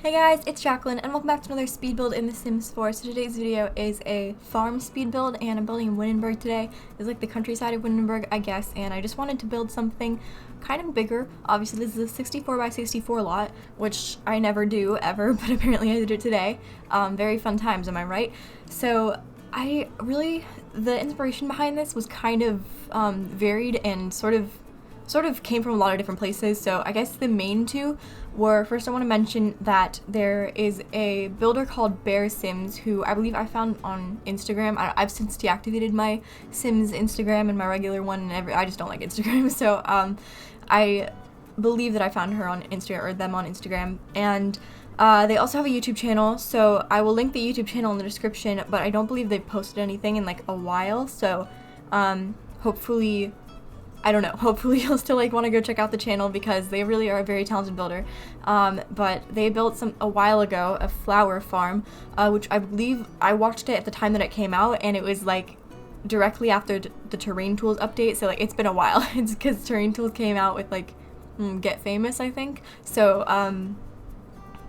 Hey guys, it's Jacqueline, and welcome back to another speed build in The Sims 4. So today's video is a farm speed build, and I'm building in Windenburg today. It's like the countryside of Windenburg, I guess, and I just wanted to build something kind of bigger. Obviously, this is a 64 by 64 lot, which I never do, ever, but apparently I did it today. Very fun times, am I right? So the inspiration behind this was kind of varied and sort of came from a lot of different places. So I guess the main two were, first I want to mention that there is a builder called Bear Sims who I believe I found on Instagram. I've since deactivated my Sims Instagram and my regular one, and I just don't like Instagram. So I believe that I found her on Instagram, or them on Instagram, and they also have a YouTube channel, so I will link the YouTube channel in the description, but I don't believe they've posted anything in like a while, so hopefully you'll still want to go check out the channel because they really are a very talented builder. But they built a while ago a flower farm, which I believe I watched it at the time that it came out, and it was like directly after the Terrain Tools update, so it's been a while. It's because Terrain Tools came out with Get Famous, I think. So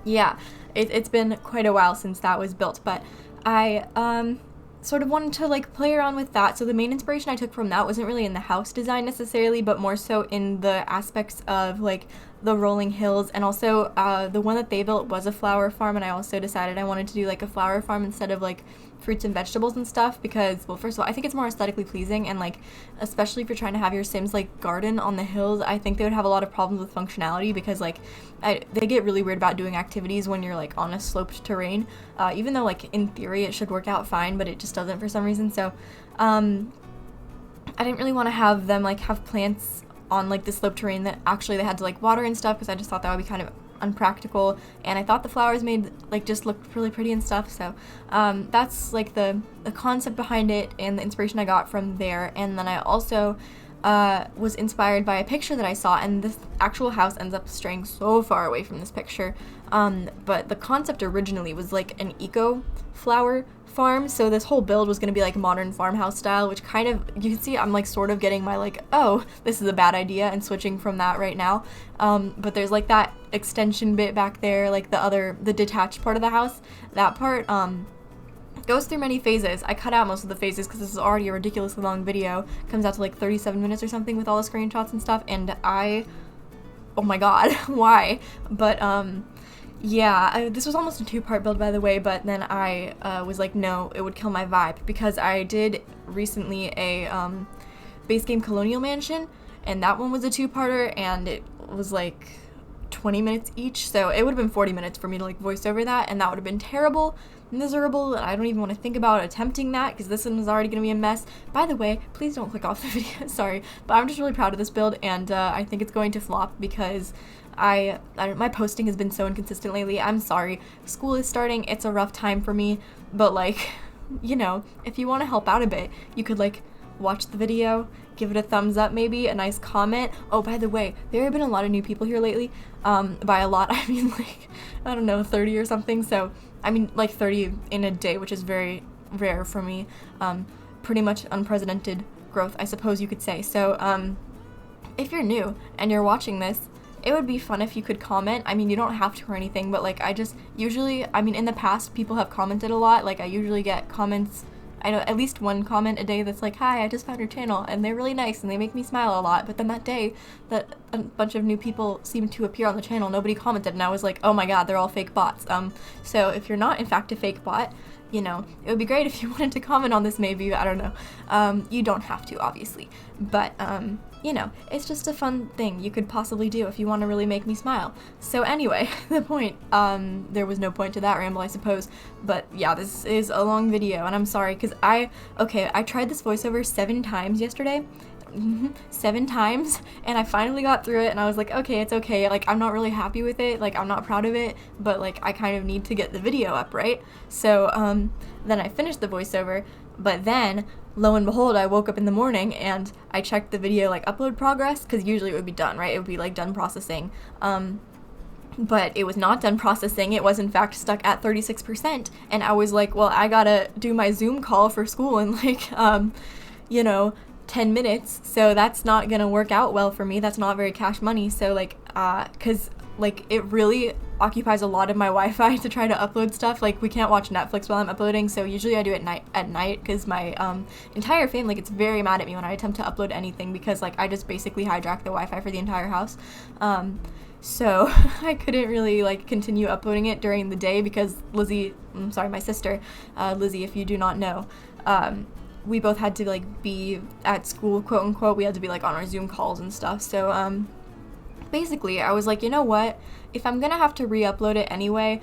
yeah, it's been quite a while since that was built, but I sort of wanted to play around with that. So the main inspiration I took from that wasn't really in the house design necessarily, but more so in the aspects of the rolling hills, and also the one that they built was a flower farm, and I also decided I wanted to do a flower farm instead of fruits and vegetables and stuff because, well, first of all, I think it's more aesthetically pleasing, and especially if you're trying to have your Sims garden on the hills, I think they would have a lot of problems with functionality because they get really weird about doing activities when you're on a sloped terrain, even though in theory it should work out fine, but it just doesn't for some reason. So I didn't really want to have them have plants on the slope terrain that actually they had to water and stuff, because I just thought that would be kind of unpractical, and I thought the flowers made just looked really pretty and stuff. So that's the concept behind it and the inspiration I got from there. And then I also was inspired by a picture that I saw, and this actual house ends up straying so far away from this picture, but the concept originally was an eco flower farm, so this whole build was going to be modern farmhouse style, which kind of, you can see I'm sort of getting my oh, this is a bad idea, and switching from that right now. But there's that extension bit back there, the detached part of the house. That part goes through many phases. I cut out most of the phases because this is already a ridiculously long video. It comes out to 37 minutes or something with all the screenshots and stuff, and oh my god, why? But yeah, this was almost a two-part build, by the way, but then I was no, it would kill my vibe, because I did recently a base game Colonial Mansion, and that one was a two-parter, and it was 20 minutes each, so it would have been 40 minutes for me to voice over that, and that would have been terrible, miserable, and I don't even want to think about attempting that because this one was already going to be a mess. By the way, please don't click off the video, sorry, but I'm just really proud of this build, and I think it's going to flop because my posting has been so inconsistent lately. I'm sorry. School is starting. It's a rough time for me, but you know, if you want to help out a bit, you could watch the video, give it a thumbs up, maybe a nice comment. Oh, by the way, there have been a lot of new people here lately. By a lot, I mean I don't know, 30 or something. So I mean 30 in a day, which is very rare for me. Pretty much unprecedented growth, I suppose you could say. So if you're new and you're watching this, it would be fun if you could comment. I mean, you don't have to or anything, but I just usually, I mean, in the past, people have commented a lot. I usually get comments, I know at least one comment a day that's hi, I just found your channel, and they're really nice and they make me smile a lot. But then that day that a bunch of new people seemed to appear on the channel, nobody commented, and I was oh my god, they're all fake bots. So if you're not in fact a fake bot, you know, it would be great if you wanted to comment on this, maybe, I don't know. You don't have to, obviously, but you know, it's just a fun thing you could possibly do if you want to really make me smile. So anyway, the point, there was no point to that ramble, I suppose, but yeah, this is a long video, and I'm sorry, because I tried this voiceover 7 times yesterday. 7 times, and I finally got through it, and I was okay, it's okay, I'm not really happy with it, I'm not proud of it, but I kind of need to get the video up, right? So then I finished the voiceover, but then lo and behold, I woke up in the morning and I checked the video upload progress, because usually it would be done, right? It would be done processing, but it was not done processing. It was in fact stuck at 36%, and I was well, I gotta do my Zoom call for school in you know, 10 minutes, so that's not gonna work out well for me. That's not very cash money. So because it really occupies a lot of my Wi-Fi to try to upload stuff. Like, we can't watch Netflix while I'm uploading, so usually I do it at night because my entire family gets very mad at me when I attempt to upload anything, because like I just basically hijack the Wi-Fi for the entire house. So I couldn't really like continue uploading it during the day because my sister, Lizzie, if you do not know, we both had to like be at school, quote unquote. We had to be like on our Zoom calls and stuff. So basically I was like, you know what, if I'm gonna have to re-upload it anyway,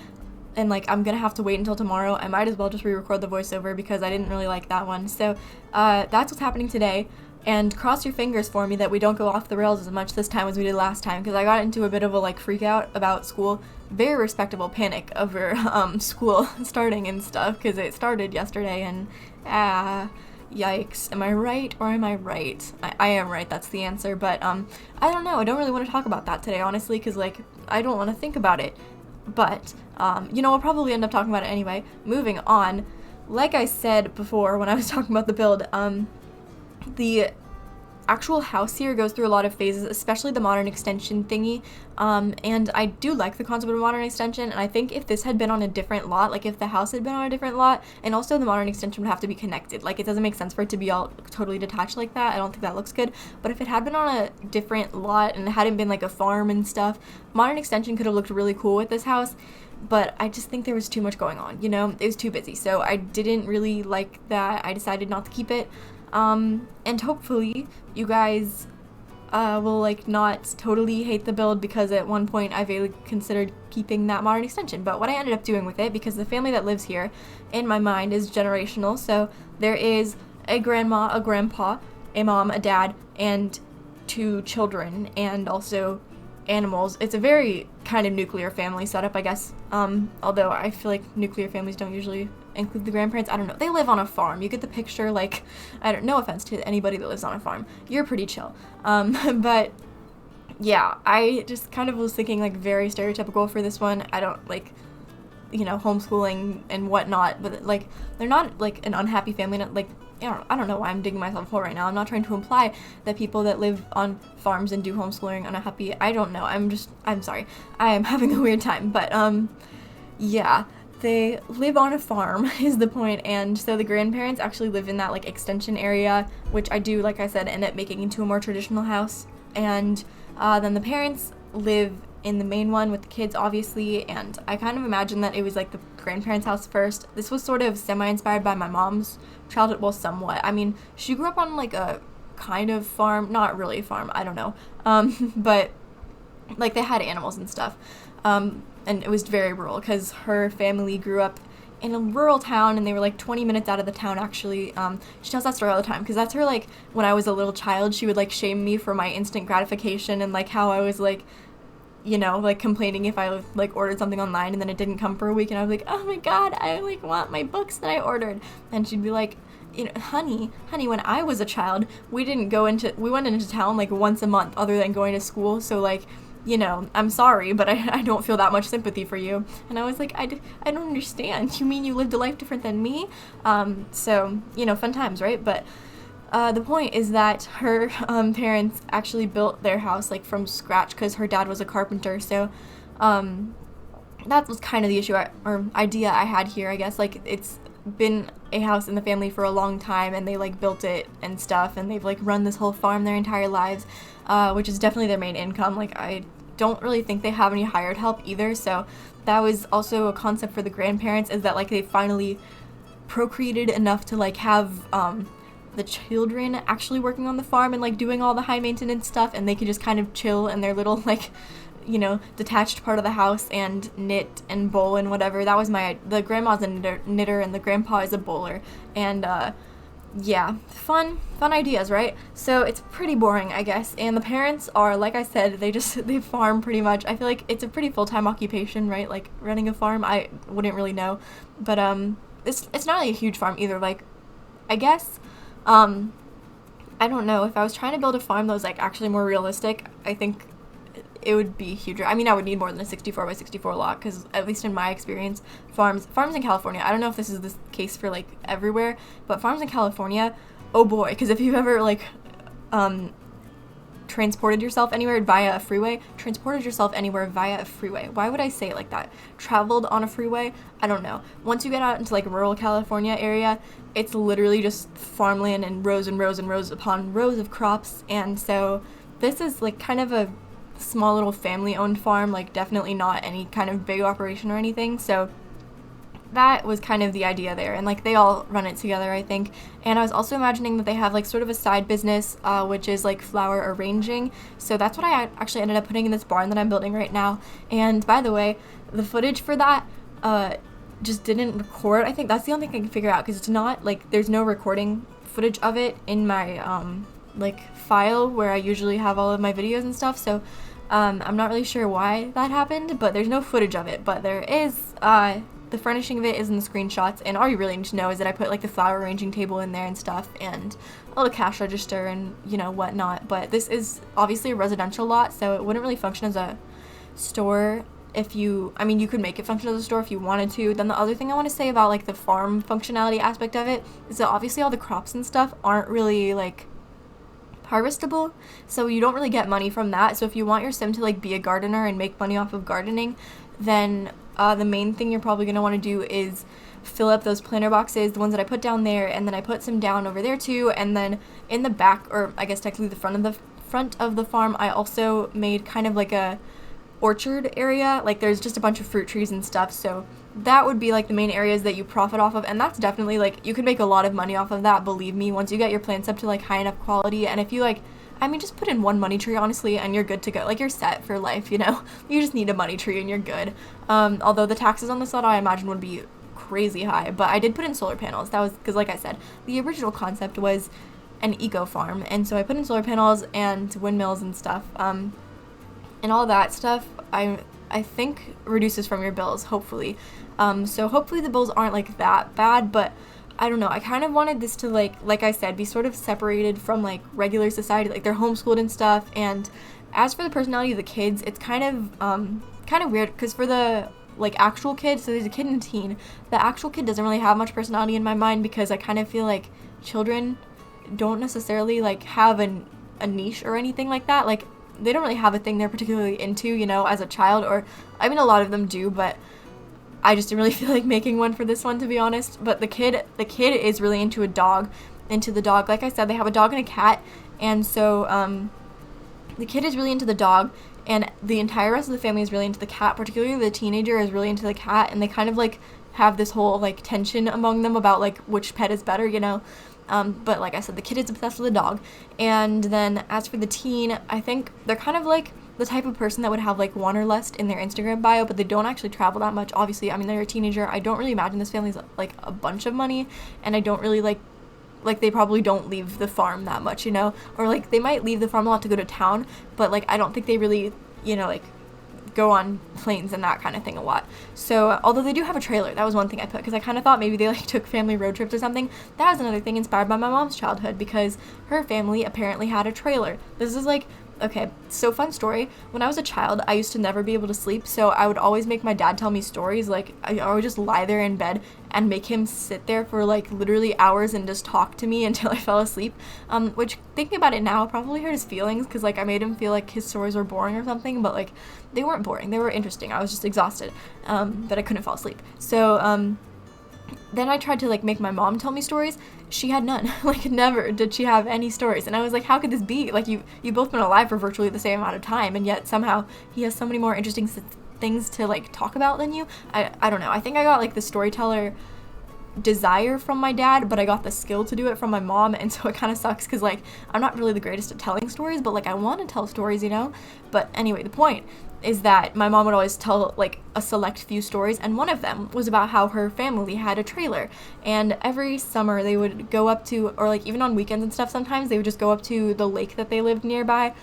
and like I'm gonna have to wait until tomorrow, I might as well just re-record the voiceover because I didn't really like that one. So that's what's happening today. And cross your fingers for me that we don't go off the rails as much this time as we did last time, because I got into a bit of a like freak out about school. Very respectable panic over school starting and stuff, because it started yesterday, and yikes. Am I right or am I right? I am right, that's the answer, but I don't know, I don't really want to talk about that today, honestly, because like I don't want to think about it. But we'll probably end up talking about it anyway. Moving on, like I said before when I was talking about the build, the actual house here goes through a lot of phases, especially the modern extension thingy, and I do like the concept of a modern extension, and I think if this had been on a different lot, like if the house had been on a different lot, and also the modern extension would have to be connected, like it doesn't make sense for it to be all totally detached like that. I don't think that looks good. But if it had been on a different lot and it hadn't been like a farm and stuff, modern extension could have looked really cool with this house. But I just think there was too much going on, it was too busy, so I didn't really like that. I decided not to keep it. And hopefully you guys will like not totally hate the build, because at one point I really considered keeping that modern extension. But what I ended up doing with it, because the family that lives here in my mind is generational, so there is a grandma, a grandpa, a mom, a dad, and 2 children, and also animals. It's a very kind of nuclear family setup, I guess, although I feel like nuclear families don't usually include the grandparents. I don't know, they live on a farm, you get the picture. Like, no offense to anybody that lives on a farm, you're pretty chill, but yeah, I just kind of was thinking like very stereotypical for this one. I don't like, homeschooling and whatnot, but like they're not like an unhappy family, not like, I don't know why I'm digging myself a hole right now. I'm not trying to imply that people that live on farms and do homeschooling are not happy. I don't know. I'm sorry. I am having a weird time. But, yeah, they live on a farm is the point. And so the grandparents actually live in that, like, extension area, which I do, like I said, end up making into a more traditional house. And then the parents live in the main one with the kids, obviously, and I kind of imagine that it was like the grandparents' house first. This was sort of semi-inspired by my mom's childhood, well, somewhat. I mean, she grew up on like a kind of farm, not really a farm, I don't know, but like they had animals and stuff, and it was very rural because her family grew up in a rural town, and they were like 20 minutes out of the town, actually. She tells that story all the time because that's her, like, when I was a little child, she would like shame me for my instant gratification and like how I was like, like complaining if I like ordered something online and then it didn't come for a week, and I was like, oh my god, I like want my books that I ordered. And she'd be like, honey, when I was a child, we went into town like once a month other than going to school, so like, I'm sorry, but I don't feel that much sympathy for you. And I was like, I don't understand. You mean you lived a life different than me? So, fun times, right? But the point is that her parents actually built their house like from scratch because her dad was a carpenter. So that was kind of the issue or idea I had here, I guess. Like, it's been a house in the family for a long time, and they like built it and stuff, and they've like run this whole farm their entire lives, which is definitely their main income. Like, I don't really think they have any hired help either. So that was also a concept for the grandparents, is that like they finally procreated enough to like have the children actually working on the farm and like doing all the high maintenance stuff, and they could just kind of chill in their little like detached part of the house and knit and bowl and whatever. That was the grandma's a knitter and the grandpa is a bowler, and yeah, fun ideas, right? So it's pretty boring, I guess, and the parents are, like I said, they farm pretty much. I feel like it's a pretty full-time occupation, right? Like running a farm. I wouldn't really know, but it's not really a huge farm either. Like, I guess I don't know, if I was trying to build a farm that was like actually more realistic, I think it would be huger. I mean, I would need more than a 64 by 64 lot, because at least in my experience, farms in California, I don't know if this is the case for like everywhere, but farms in California, oh boy, because if you ever like transported yourself anywhere via a freeway. Transported yourself anywhere via a freeway. Why would I say it like that? Traveled on a freeway? I don't know. Once you get out into like rural California area, it's literally just farmland and rows upon rows of crops. And so this is like kind of a small little family owned farm, like definitely not any kind of big operation or anything. So that was kind of the idea there, and like they all run it together, I think. And I was also imagining that they have like sort of a side business, which is like flower arranging. So that's what I actually ended up putting in this barn that I'm building right now. And by the way, the footage for that just didn't record. I think that's the only thing I can figure out, because it's not like there's no recording footage of it in my like file where I usually have all of my videos and stuff. So I'm not really sure why that happened, but there's no footage of it. But there is the furnishing of it is in the screenshots, and all you really need to know is that I put like the flower arranging table in there and stuff, and a little cash register and, you know, whatnot. But this is obviously a residential lot, so it wouldn't really function as a store if you, I mean, you could make it function as a store if you wanted to. Then the other thing I want to say about like the farm functionality aspect of it is that obviously all the crops and stuff aren't really like harvestable, so you don't really get money from that. So if you want your sim to like be a gardener and make money off of gardening, then the main thing you're probably going to want to do is fill up those planter boxes, the ones that I put down there, and then I put some down over there too. And then in the back, or I guess technically the front of the farm, I also made kind of like a orchard area. Like there's just a bunch of fruit trees and stuff, so that would be like the main areas that you profit off of. And that's definitely like, you can make a lot of money off of that, believe me, once you get your plants up to like high enough quality. And if you like, I mean, just put in one money tree, honestly, and you're good to go. Like, you're set for life, you know? You just need a money tree and you're good. Although the taxes on this lot, I imagine, would be crazy high. But I did put in solar panels. That was because, like I said, the original concept was an eco farm. And so I put in solar panels and windmills and stuff. And all that stuff, I think, reduces from your bills, hopefully. So hopefully the bills aren't, like, that bad, but I don't know, I kind of wanted this to, like I said, be sort of separated from, like, regular society. Like, they're homeschooled and stuff. And as for the personality of the kids, it's kind of weird, because for the, like, actual kid, so there's a kid and a teen, the actual kid doesn't really have much personality in my mind, because I kind of feel like children don't necessarily, like, have a niche or anything like that. Like, they don't really have a thing they're particularly into, you know, as a child. Or, I mean, a lot of them do, but I just didn't really feel like making one for this one, to be honest. But the kid is really into the dog. Like I said, they have a dog and a cat, and so the kid is really into the dog, and the entire rest of the family is really into the cat. Particularly the teenager is really into the cat, and they kind of like have this whole like tension among them about like which pet is better, you know. But like I said, the kid is obsessed with the dog. And then as for the teen, I think they're kind of like the type of person that would have like wanderlust in their Instagram bio, but they don't actually travel that much. Obviously, I mean, they're a teenager. I don't really imagine this family's like a bunch of money, and I don't really like they probably don't leave the farm that much, you know. Or like they might leave the farm a lot to go to town, but like I don't think they really, you know, like go on planes and that kind of thing a lot. So although they do have a trailer, that was one thing I put, because I kind of thought maybe they like took family road trips or something. That was another thing inspired by my mom's childhood, because her family apparently had a trailer. This is like, okay, so fun story. When I was a child, I used to never be able to sleep, so I would always make my dad tell me stories. Like, I would just lie there in bed and make him sit there for like literally hours and just talk to me until I fell asleep. Which, thinking about it now, probably hurt his feelings, because like I made him feel like his stories were boring or something, but like they weren't boring, they were interesting. I was just exhausted, but I couldn't fall asleep. So then I tried to like make my mom tell me stories. She had none. Like, never did she have any stories. And I was like, how could this be? Like, you both been alive for virtually the same amount of time, and yet somehow he has so many more interesting things to like talk about than you. I don't know. I think I got like the storyteller desire from my dad, but I got the skill to do it from my mom, and so it kind of sucks, because like I'm not really the greatest at telling stories, but like I want to tell stories, you know. But anyway, the point is that my mom would always tell like a select few stories, and one of them was about how her family had a trailer, and every summer they would go up to, or like even on weekends and stuff, sometimes they would just go up to the lake that they lived nearby,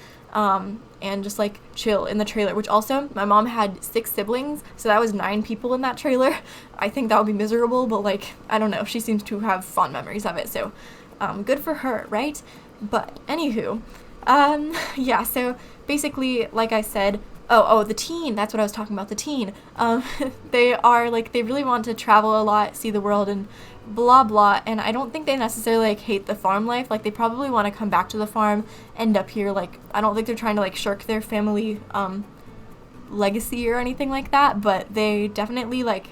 and just like chill in the trailer. Which also, my mom had 6 siblings, so that was 9 people in that trailer. I think that would be miserable, but like, I don't know, she seems to have fond memories of it, so good for her, right? But anywho, yeah, so basically, like I said, Oh, the teen. That's what I was talking about. The teen. They are like, they really want to travel a lot, see the world, and blah blah. And I don't think they necessarily like hate the farm life. Like, they probably want to come back to the farm, end up here. Like, I don't think they're trying to like shirk their family legacy or anything like that. But they definitely like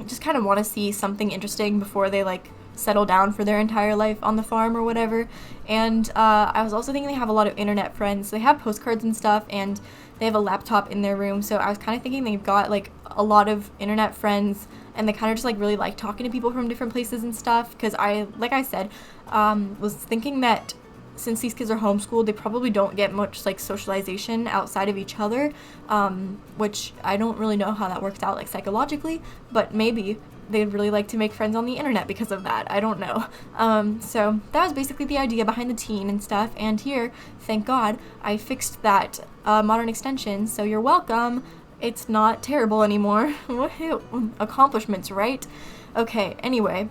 just kind of want to see something interesting before they like settle down for their entire life on the farm or whatever. And I was also thinking they have a lot of internet friends. So they have postcards and stuff, and they have a laptop in their room. So I was kind of thinking they've got like a lot of internet friends, and they kind of just like really like talking to people from different places and stuff. Because like I said, was thinking that since these kids are homeschooled, they probably don't get much like socialization outside of each other, which I don't really know how that works out like psychologically, but maybe they'd really like to make friends on the internet because of that. I don't know. So that was basically the idea behind the teen and stuff. And here, thank God, I fixed that modern extension, so you're welcome. It's not terrible anymore. Woohoo! Accomplishments, right? Okay, anyway.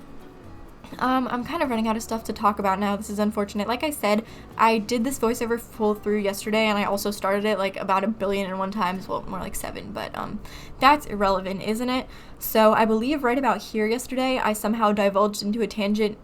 I'm kind of running out of stuff to talk about now. This is unfortunate. Like I said, I did this voiceover full through yesterday, and I also started it like about 1,000,000,001 times. Well, more like 7, but that's irrelevant, isn't it? So I believe right about here yesterday, I somehow diverged into a tangent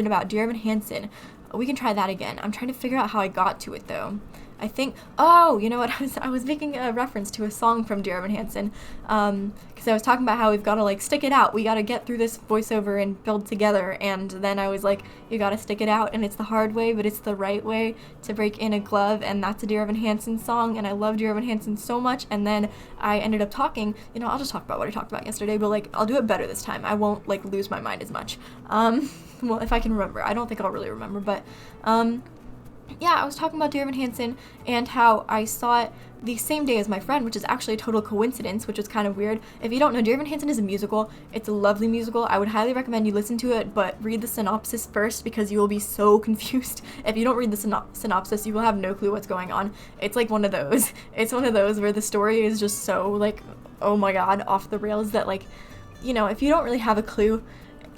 about Dear Evan Hansen. We can try that again. I'm trying to figure out how I got to it though. I think, oh, you know what, I was making a reference to a song from Dear Evan Hansen, because I was talking about how we've got to, like, stick it out, we got to get through this voiceover and build together, and then I was like, you got to stick it out, and it's the hard way, but it's the right way to break in a glove, and that's a Dear Evan Hansen song, and I love Dear Evan Hansen so much. And then I ended up talking, I'll just talk about what I talked about yesterday, but, like, I'll do it better this time. I won't, like, lose my mind as much, well, if I can remember. I don't think I'll really remember, but, yeah, I was talking about Dear Evan Hansen and how I saw it the same day as my friend, which is actually a total coincidence, which is kind of weird. If you don't know, Dear Evan Hansen is a musical. It's a lovely musical. I would highly recommend you listen to it, but read the synopsis first because you will be so confused. If you don't read the synopsis, you will have no clue what's going on. It's like one of those. It's one of those where the story is just so, like, oh my god, off the rails that, like, if you don't really have a clue,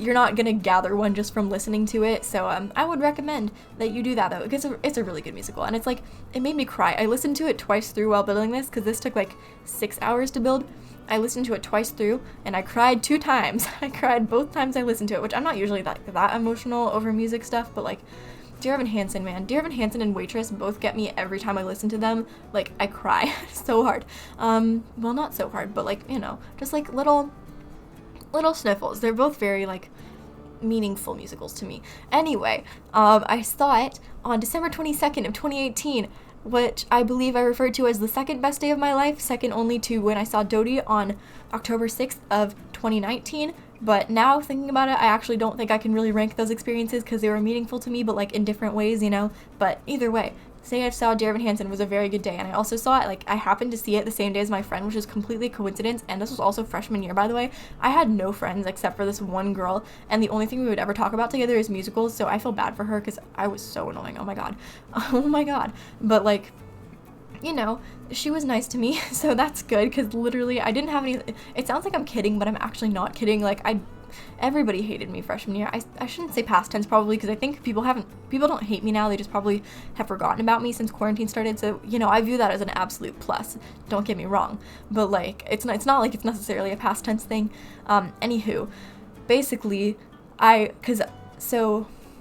you're not gonna gather one just from listening to it. So I would recommend that you do that though, because it's a really good musical, and it's like, it made me cry. I listened to it twice through while building this, because this took like 6 hours to build. I listened to it twice through, and I cried 2 times. I cried both times I listened to it, which I'm not usually that emotional over music stuff, but like, Dear Evan Hansen, man. Dear Evan Hansen and Waitress both get me every time I listen to them. Like, I cry so hard. Well, not so hard, but like, just like little sniffles. They're both very, like, meaningful musicals to me. Anyway, I saw it on December 22nd of 2018, which I believe I referred to as the second best day of my life, second only to when I saw Dodie on October 6th of 2019. But now thinking about it, I actually don't think I can really rank those experiences because they were meaningful to me, but like in different ways, But either way, saying I saw Dear Evan Hansen was a very good day, and I also saw it, like, I happened to see it the same day as my friend, which is completely coincidence, and this was also freshman year, by the way. I had no friends except for this one girl, and the only thing we would ever talk about together is musicals, so I feel bad for her because I was so annoying. Oh my god. But, like, she was nice to me, so that's good, because literally I didn't have any, it sounds like I'm kidding, but I'm actually not kidding. Like, everybody hated me freshman year. I shouldn't say past tense probably, because I think people don't hate me now, they just probably have forgotten about me since quarantine started, so, I view that as an absolute plus, don't get me wrong, but, like, it's not like it's necessarily a past tense thing. Anywho, basically,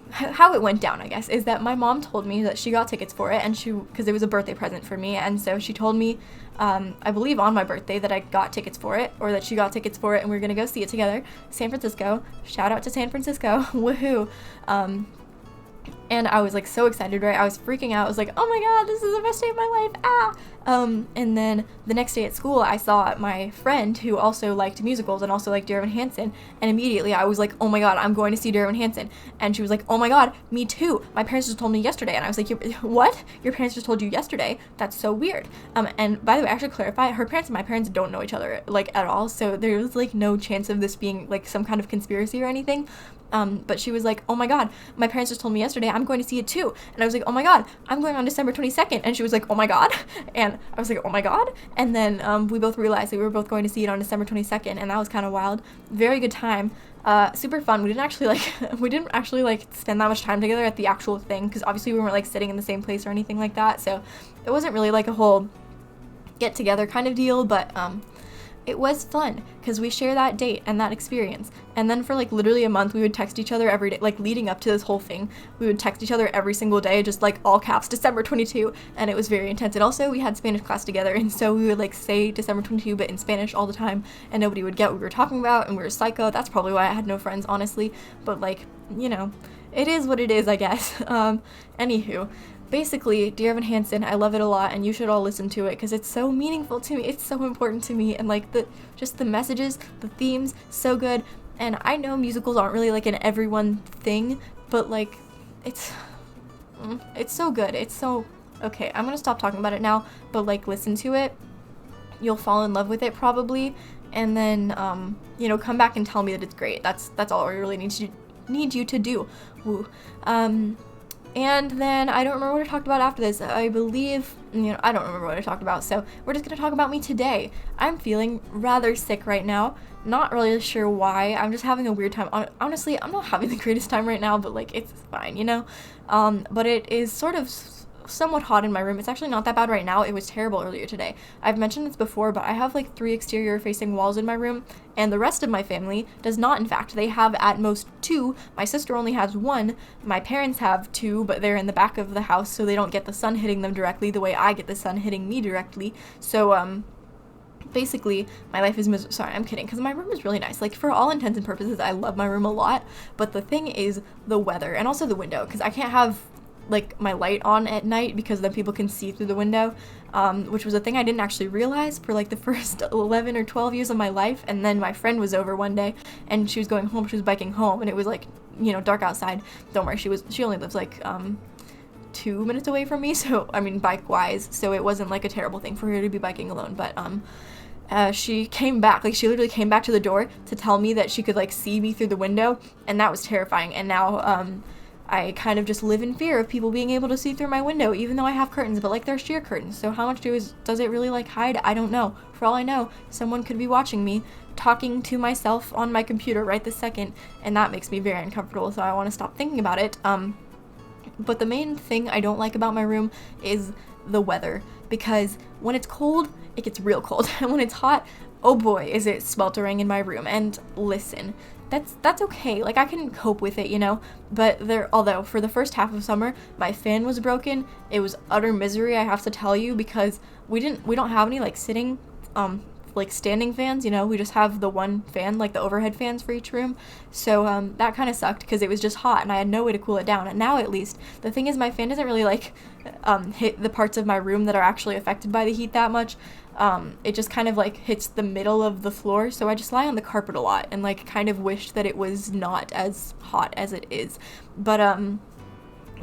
how it went down, I guess, is that my mom told me that she got tickets for it, and because it was a birthday present for me, and so she told me, I believe on my birthday, that I got tickets for it, or that she got tickets for it, and we were gonna go see it together. San Francisco, shout out to San Francisco, woohoo. And I was, like, so excited, right? I was freaking out. I was like, oh my god, this is the best day of my life, ah! And then the next day at school, I saw my friend who also liked musicals and also liked Dear Evan Hansen, and immediately I was like, oh my god, I'm going to see Dear Evan Hansen. And she was like, oh my god, me too. My parents just told me yesterday. And I was like, what? Your parents just told you yesterday? That's so weird. And by the way, I should clarify, her parents and my parents don't know each other, like, at all, so there's, like, no chance of this being, like, some kind of conspiracy or anything. But she was like, oh my god, my parents just told me yesterday, I'm going to see it too. And I was like, oh my god, I'm going on December 22nd. And she was like, oh my god. And I was like, oh my god. And then we both realized that we were both going to see it on December 22nd, and that was kind of wild. Very good time. Super fun. We didn't actually like spend that much time together at the actual thing, because obviously we weren't like sitting in the same place or anything like that, so it wasn't really like a whole get together kind of deal, but it was fun because we share that date and that experience. And then for like literally a month, we would text each other every day, like leading up to this whole thing. We would text each other every single day, just like all caps, December 22, and it was very intense. And also we had Spanish class together, and so we would like say December 22, but in Spanish all the time, and nobody would get what we were talking about, and we were psycho. That's probably why I had no friends, honestly. But like, you know, it is what it is, I guess. Anywho. Basically, Dear Evan Hansen, I love it a lot, and you should all listen to it because it's so meaningful to me. It's so important to me, and like the messages, the themes, so good. And I know musicals aren't really like an everyone thing, but like it's so good. It's so okay. I'm gonna stop talking about it now, but like listen to it. You'll fall in love with it probably, and then you know, come back and tell me that it's great. That's all I really need you to do. Woo. And then I don't remember what I talked about after this. I believe, you know, I don't remember what I talked about, so we're just gonna talk about me today. I'm feeling rather sick right now. Not really sure why. I'm just having a weird time. Honestly, I'm not having the greatest time right now, but like it's fine, you know? But it is sort of somewhat hot in my room. It's actually not that bad right now. It was terrible earlier today. I've mentioned this before, but I have like 3 exterior facing walls in my room, and the rest of my family does not. In fact, they have at most 2. My sister only has 1. My parents have 2, but they're in the back of the house, so they don't get the sun hitting them directly the way I get the sun hitting me directly. So basically my life is sorry, I'm kidding, because my room is really nice. Like, for all intents and purposes, I love my room a lot, but the thing is the weather, and also the window, because I can't have like my light on at night because then people can see through the window, which was a thing I didn't actually realize for like the first 11 or 12 years of my life. And then my friend was over one day, and she was going home, she was biking home, and it was like, you know, dark outside. Don't worry, she only lives like 2 minutes away from me, so I mean bike wise, so it wasn't like a terrible thing for her to be biking alone. But she came back, like she literally came back to the door to tell me that she could like see me through the window, and that was terrifying. And now I kind of just live in fear of people being able to see through my window, even though I have curtains, but like they're sheer curtains, so how much does it really like hide? I don't know. For all I know, someone could be watching me talking to myself on my computer right this second, and that makes me very uncomfortable, so I want to stop thinking about it. But the main thing I don't like about my room is the weather, because when it's cold, it gets real cold, and when it's hot, oh boy, is it sweltering in my room. And listen, that's okay, like I can cope with it, you know, but although for the first half of summer my fan was broken, it was utter misery, I have to tell you, because we don't have any like sitting like standing fans, you know, we just have the one fan, like the overhead fans for each room. So that kind of sucked because it was just hot and I had no way to cool it down. And now at least, the thing is my fan doesn't really like hit the parts of my room that are actually affected by the heat that much. It just kind of like hits the middle of the floor, so I just lie on the carpet a lot and like kind of wish that it was not as hot as it is. But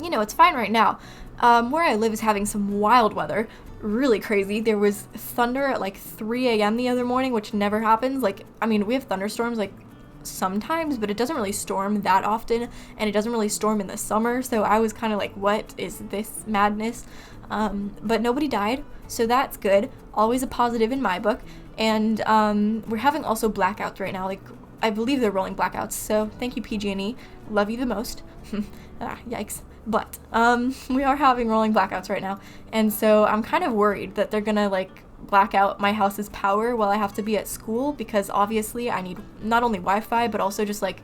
you know, it's fine right now. Where I live is having some wild weather, really crazy. There was thunder at like 3 a.m. the other morning, which never happens. Like, I mean, we have thunderstorms like sometimes, but it doesn't really storm that often, and it doesn't really storm in the summer, so I was kind of like, what is this madness? But nobody died, so that's good. Always a positive in my book. And we're having also blackouts right now. Like, I believe they're rolling blackouts, so thank you, PG&E. Love you the most. Yikes. But we are having rolling blackouts right now, and so I'm kind of worried that they're gonna like black out my house's power while I have to be at school, because obviously I need not only Wi-Fi but also just like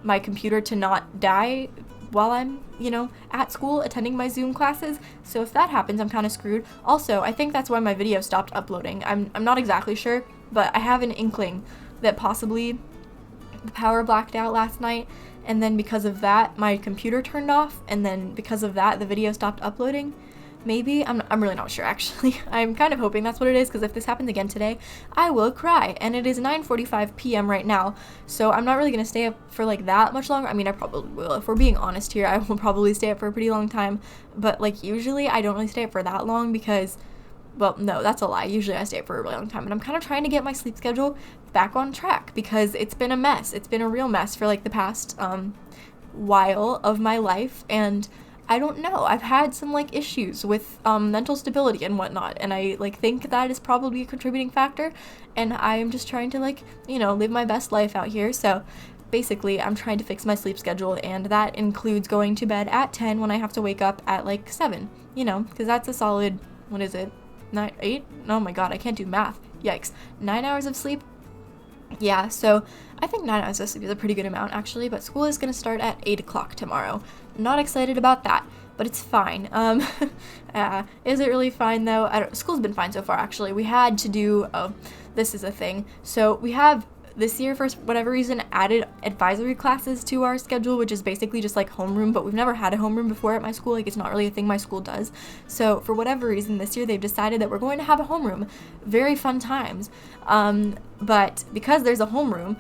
my computer to not die while I'm, you know, at school attending my Zoom classes. So if that happens, I'm kind of screwed. Also, I think that's why my video stopped uploading. I'm not exactly sure, but I have an inkling that possibly the power blacked out last night, and then because of that my computer turned off, and then because of that the video stopped uploading. Maybe, I'm really not sure actually. I'm kind of hoping that's what it is, because if this happens again today, I will cry. And it is 9:45 p.m. right now, so I'm not really gonna stay up for like that much longer. I mean, I probably will. If we're being honest here, I will probably stay up for a pretty long time, but like usually I don't really stay up for that long because, well, no, that's a lie. Usually I stay up for a really long time, and I'm kind of trying to get my sleep schedule back on track because it's been a mess. It's been a real mess for like the past while of my life, and I don't know, I've had some like issues with mental stability and whatnot, and I like think that is probably a contributing factor, and I'm just trying to like, you know, live my best life out here. So basically I'm trying to fix my sleep schedule, and that includes going to bed at 10 when I have to wake up at like 7, you know, because that's a solid, what is it, 9, 8? Oh my god, I can't do math. Yikes. 9 hours of sleep? Yeah, so I think 9 hours of sleep is a pretty good amount actually, but school is going to start at 8 o'clock tomorrow. Not excited about that, but it's fine. Is it really fine though? School's been fine so far actually. We had to do, oh, this is a thing. So we have this year, for whatever reason, added advisory classes to our schedule, which is basically just like homeroom, but we've never had a homeroom before at my school. Like, it's not really a thing my school does. So for whatever reason, this year they've decided that we're going to have a homeroom. Very fun times. But because there's a homeroom,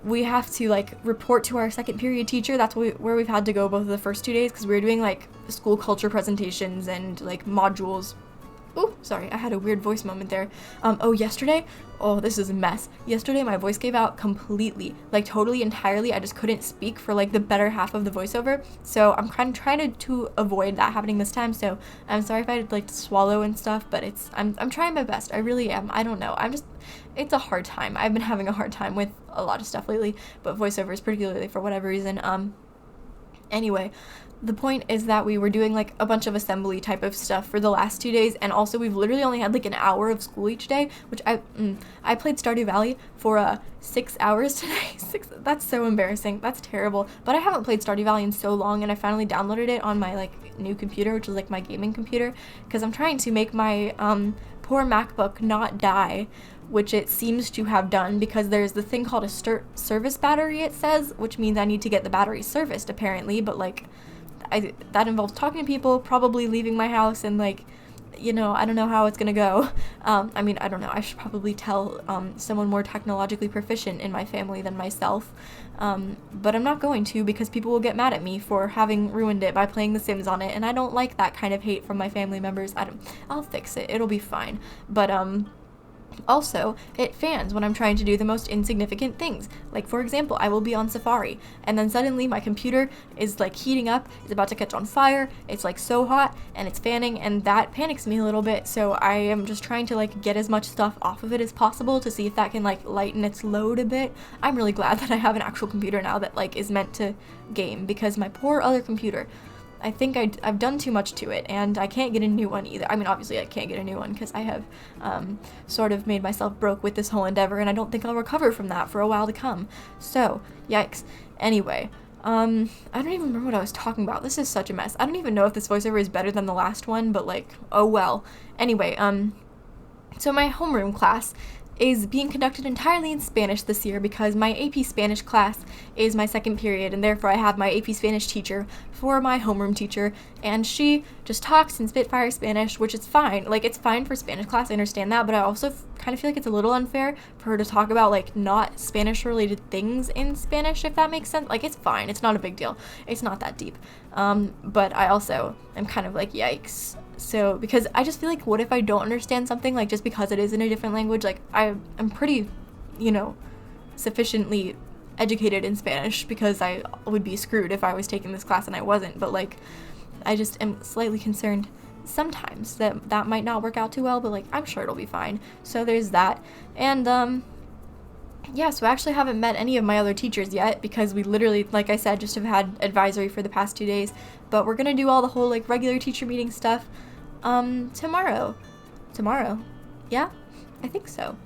we have to like report to our second period teacher. That's where we've had to go both of the first 2 days, because we were doing like school culture presentations and like modules. Oh, sorry, I had a weird voice moment there. Yesterday, this is a mess. Yesterday, my voice gave out completely, like totally, entirely. I just couldn't speak for like the better half of the voiceover. So I'm kind of trying to avoid that happening this time. So I'm sorry if I like swallow and stuff, but I'm trying my best. I really am. I don't know. It's a hard time. I've been having a hard time with a lot of stuff lately, but voiceovers particularly for whatever reason. Anyway, the point is that we were doing like a bunch of assembly type of stuff for the last 2 days, and also we've literally only had like an hour of school each day, which I played Stardew Valley for 6 hours today. That's so embarrassing. That's terrible. But I haven't played Stardew Valley in so long, and I finally downloaded it on my like new computer, which is like my gaming computer, because I'm trying to make my poor MacBook not die, which it seems to have done, because there's the thing called a service battery, it says, which means I need to get the battery serviced apparently, but like that involves talking to people, probably leaving my house, and like, you know, I don't know how it's gonna go. I mean, I don't know, I should probably tell someone more technologically proficient in my family than myself, but I'm not going to, because people will get mad at me for having ruined it by playing The Sims on it, and I don't like that kind of hate from my family members. I'll fix it, it'll be fine, but also, it fans when I'm trying to do the most insignificant things. Like, for example, I will be on Safari, and then suddenly my computer is like heating up, it's about to catch on fire, it's like so hot, and it's fanning, and that panics me a little bit, so I am just trying to like get as much stuff off of it as possible to see if that can like lighten its load a bit. I'm really glad that I have an actual computer now that like is meant to game, because my poor other computer, I think I've done too much to it, and I can't get a new one either. I mean, obviously I can't get a new one because I have sort of made myself broke with this whole endeavor, and I don't think I'll recover from that for a while to come. So, yikes. Anyway, I don't even remember what I was talking about. This is such a mess. I don't even know if this voiceover is better than the last one, but like, oh well. Anyway, so my homeroom class is being conducted entirely in Spanish this year, because my AP Spanish class is my second period, and therefore I have my AP Spanish teacher for my homeroom teacher, and she just talks in Spitfire Spanish, which is fine. Like, it's fine for Spanish class, I understand that, but I also kind of feel like it's a little unfair for her to talk about like not Spanish related things in Spanish, if that makes sense. Like, it's fine, it's not a big deal, it's not that deep, but I also am kind of like, yikes. So, because I just feel like, what if I don't understand something, like, just because it is in a different language? Like, I'm pretty, you know, sufficiently educated in Spanish, because I would be screwed if I was taking this class and I wasn't, but, like, I just am slightly concerned sometimes that might not work out too well, but, like, I'm sure it'll be fine. So there's that, and, yeah, so I actually haven't met any of my other teachers yet, because we literally, like I said, just have had advisory for the past 2 days, but we're gonna do all the whole, like, regular teacher meeting stuff, tomorrow. Tomorrow? Yeah? I think so.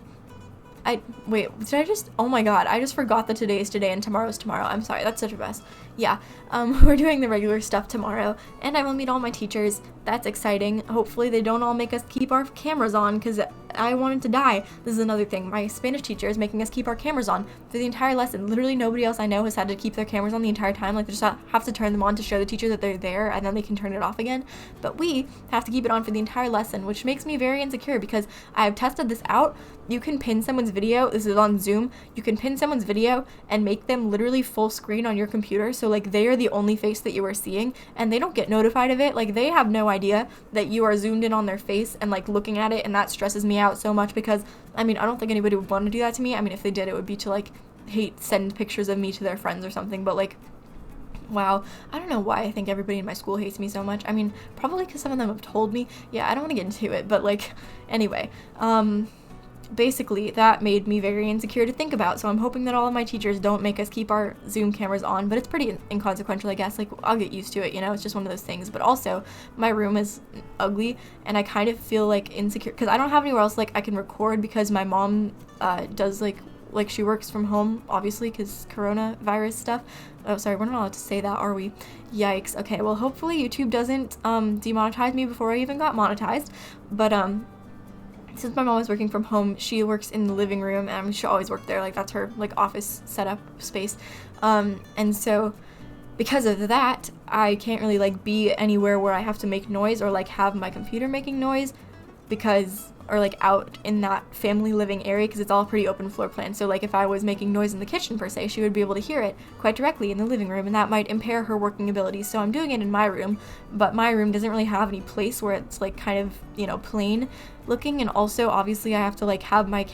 Oh my god, I just forgot that today is today and tomorrow is tomorrow. I'm sorry, that's such a mess. Yeah, we're doing the regular stuff tomorrow, and I will meet all my teachers. That's exciting. Hopefully they don't all make us keep our cameras on, because I wanted to die. This is another thing. My Spanish teacher is making us keep our cameras on for the entire lesson. Literally nobody else I know has had to keep their cameras on the entire time. Like, they just have to turn them on to show the teacher that they're there, and then they can turn it off again. But we have to keep it on for the entire lesson, which makes me very insecure, because I have tested this out. You can pin someone's video. This is on Zoom. You can pin someone's video and make them literally full screen on your computer, so like they are the only face that you are seeing, and they don't get notified of it. Like, they have no idea that you are zoomed in on their face and like looking at it, and that stresses me out so much, because I mean, I don't think anybody would want to do that to me. I mean, if they did, it would be to like send pictures of me to their friends or something, but like, wow, I don't know why I think everybody in my school hates me so much. I mean, probably because some of them have told me. Yeah, I don't want to get into it, but like, anyway, basically that made me very insecure to think about. So I'm hoping that all of my teachers don't make us keep our Zoom cameras on, but it's pretty inconsequential, I guess. Like, I'll get used to it, it's just one of those things. But also, my room is ugly, and I kind of feel like insecure because I don't have anywhere else like I can record, because my mom does like she works from home, obviously, because coronavirus stuff. Oh, sorry, we're not allowed to say that, are we? Yikes. Okay, well, hopefully YouTube doesn't demonetize me before I even got monetized. But since my mom is working from home, she works in the living room, and she always worked there. Like, that's her like office setup space. And so because of that, I can't really like be anywhere where I have to make noise or like have my computer making noise, or like out in that family living area, because it's all pretty open floor plan. So like if I was making noise in the kitchen per se, she would be able to hear it quite directly in the living room, and that might impair her working abilities. So I'm doing it in my room, but my room doesn't really have any place where it's like kind of plain looking. And also obviously I have to like have my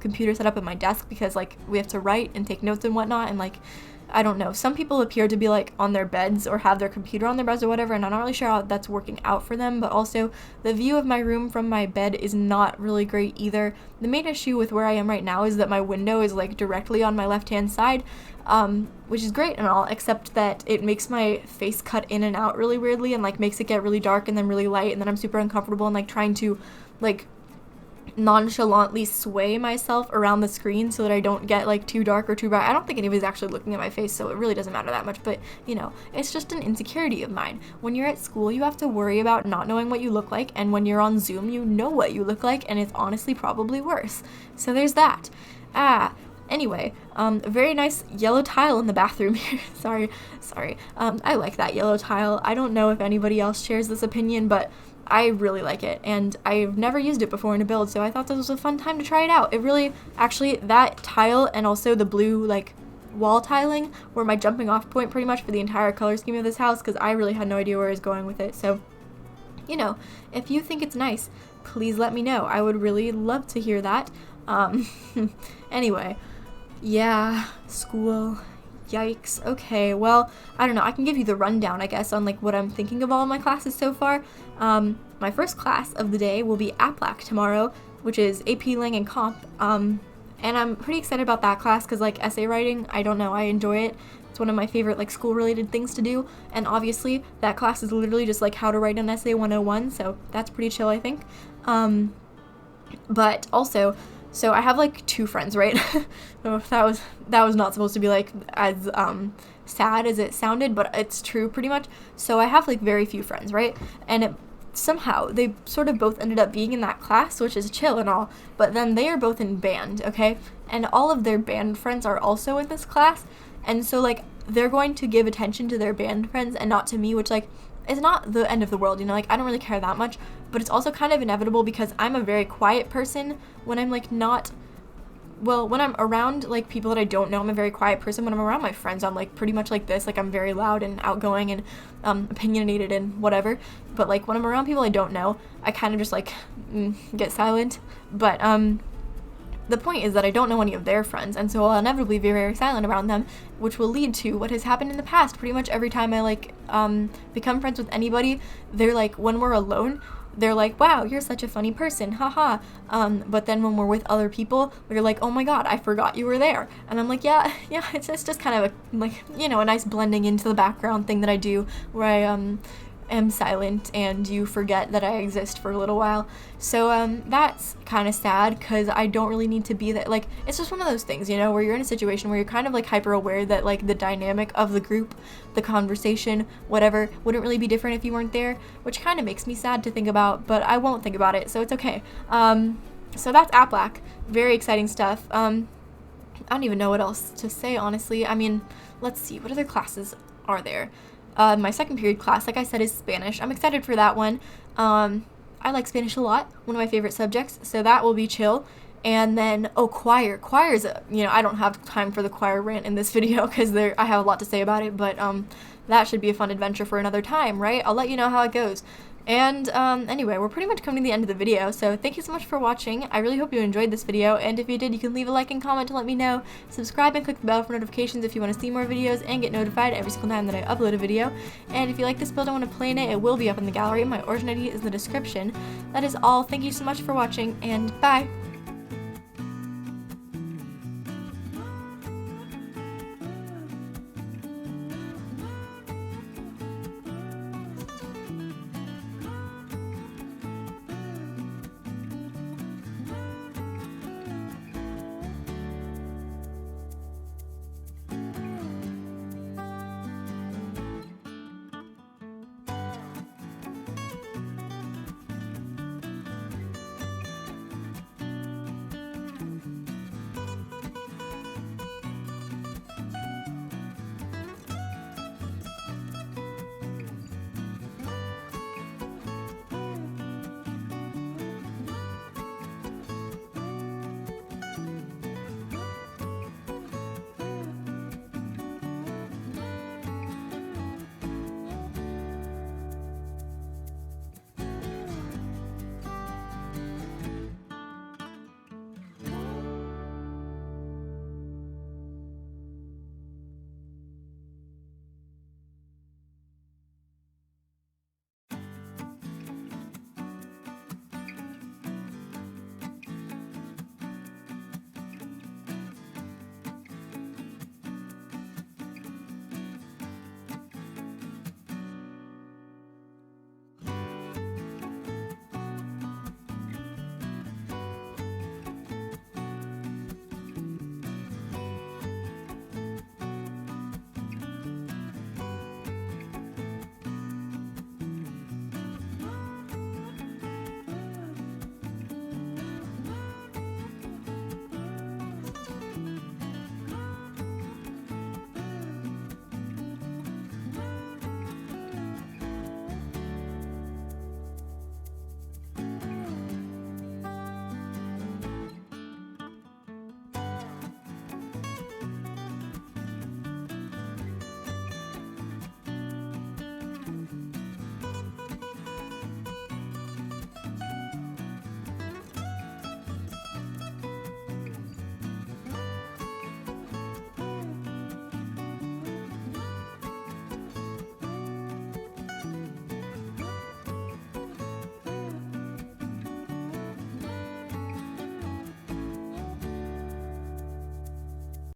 computer set up at my desk, because like we have to write and take notes and whatnot, and like I don't know, some people appear to be like on their beds or have their computer on their beds or whatever, and I'm not really sure how that's working out for them. But also, the view of my room from my bed is not really great either. The main issue with where I am right now is that my window is like directly on my left hand side, which is great and all, except that it makes my face cut in and out really weirdly, and like makes it get really dark and then really light, and then I'm super uncomfortable and like trying to like nonchalantly sway myself around the screen so that I don't get like too dark or too bright. I don't think anybody's actually looking at my face, so it really doesn't matter that much, but it's just an insecurity of mine. When you're at school, you have to worry about not knowing what you look like, and when you're on Zoom, you know what you look like, and it's honestly probably worse. So there's that. Anyway, a very nice yellow tile in the bathroom here. sorry. I like that yellow tile. I don't know if anybody else shares this opinion, but I really like it, and I've never used it before in a build, so I thought this was a fun time to try it out. It really, actually, that tile and also the blue, like, wall tiling were my jumping off point pretty much for the entire color scheme of this house, because I really had no idea where I was going with it. So, if you think it's nice, please let me know. I would really love to hear that. Anyway, yeah, school. Yikes. Okay, well, I don't know. I can give you the rundown, I guess, on like what I'm thinking of all of my classes so far. My first class of the day will be APLAC tomorrow, which is AP Lang and Comp. And I'm pretty excited about that class because like essay writing, I don't know, I enjoy it. It's one of my favorite like school-related things to do. And obviously, that class is literally just like how to write an essay 101, so that's pretty chill, I think. But also, so I have like 2 friends, right? that was not supposed to be like as sad as it sounded, but it's true pretty much. So I have like very few friends, right? And somehow they sort of both ended up being in that class, which is chill and all, but then they are both in band, okay? And all of their band friends are also in this class, and so like they're going to give attention to their band friends and not to me, which like is not the end of the world, like I don't really care that much, but it's also kind of inevitable because I'm a very quiet person when I'm like when I'm around like people that I don't know. I'm a very quiet person. When I'm around my friends, I'm like pretty much like this, like I'm very loud and outgoing and opinionated and whatever, but like when I'm around people I don't know, I kind of just like get silent. But the point is that I don't know any of their friends, and so I'll inevitably be very silent around them, which will lead to what has happened in the past. Pretty much every time I like become friends with anybody, they're like, when we're alone, they're like, wow, you're such a funny person, haha. But then when we're with other people, they're like, oh my god, I forgot you were there. And I'm like, yeah, it's just kind of a nice blending into the background thing that I do, where I am silent and you forget that I exist for a little while. So that's kind of sad because I don't really need to be that. Like, it's just one of those things, where you're in a situation where you're kind of like hyper aware that like the dynamic of the group, the conversation, whatever, wouldn't really be different if you weren't there, which kind of makes me sad to think about, but I won't think about it, so it's okay. So that's APLAC. Very exciting stuff. I don't even know what else to say, honestly. I mean, let's see, what other classes are there? My second period class, like I said, is Spanish. I'm excited for that one. I like Spanish a lot, one of my favorite subjects, so that will be chill. And then, choir. Choir is, I don't have time for the choir rant in this video because I have a lot to say about it, but that should be a fun adventure for another time, right? I'll let you know how it goes. And anyway, we're pretty much coming to the end of the video, so thank you so much for watching. I really hope you enjoyed this video, and if you did, you can leave a like and comment to let me know. Subscribe and click the bell for notifications if you want to see more videos and get notified every single time that I upload a video. And if you like this build and want to play in it, it will be up in the gallery. My origin ID is in the description. That is all. Thank you so much for watching, and bye!